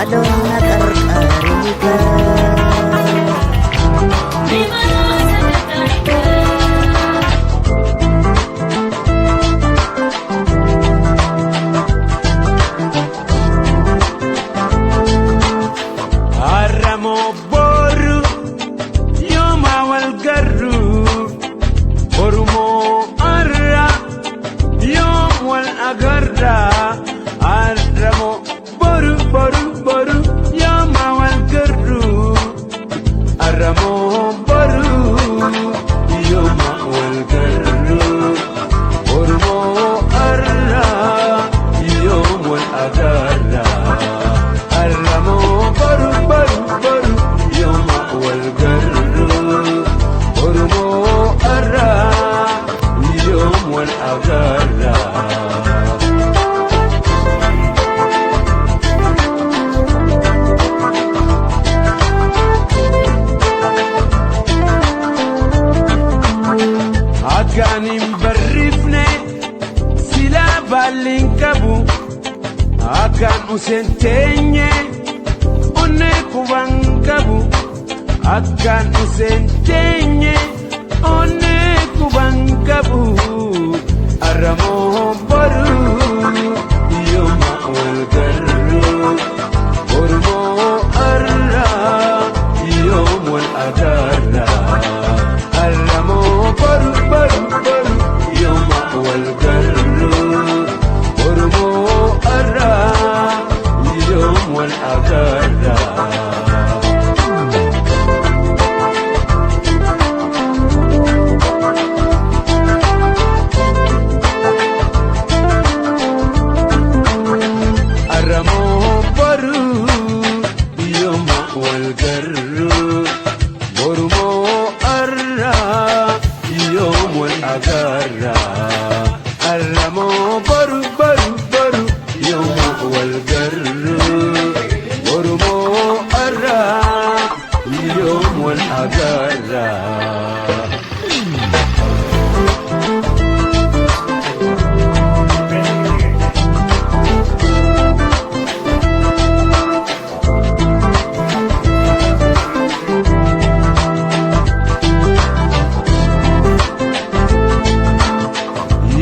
adonna qarqarika Aramo boru yoma wal garru borumo arra yom wal agarra aramo boru boru boru yoma wal garru aramo boru yoma wal garru borumo arra yom wal agarra aramo boru boru boru yoma wal garru borumo arra yom wal agarra Akanin barrifne sila balin kabu akan usentenye one kubang kabu akan usentenye one kubang kabu aramo baru yoma wal garru borumo arra yom wal agarra aramo baru baru baru yoma wal garru borumo arra yom wal agarra aramo baru yoma wal garru borumo arra yom wal agarra aramo baru baru baru yoma wal garru borumo arra yom wal agarra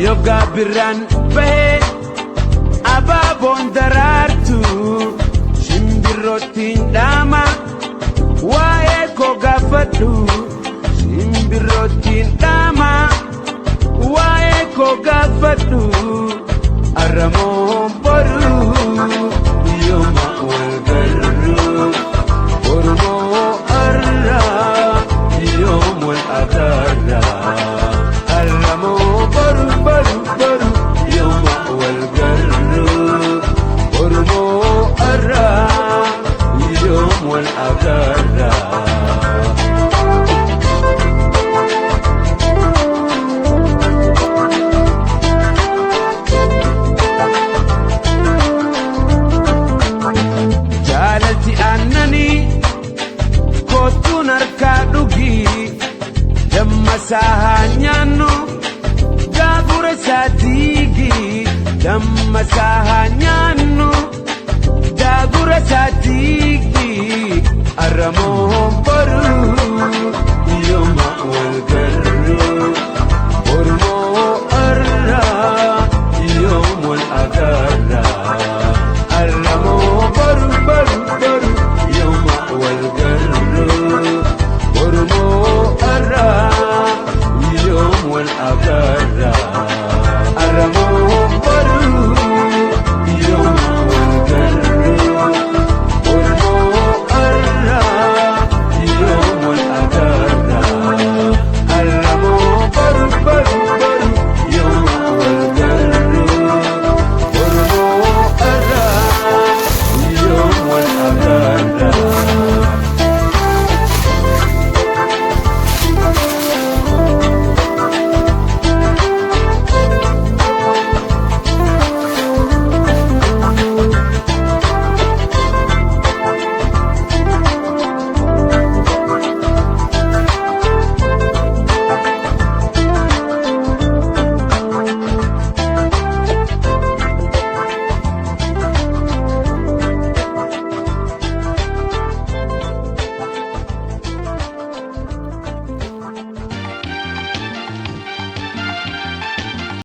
Yoga biran bahe aba bondara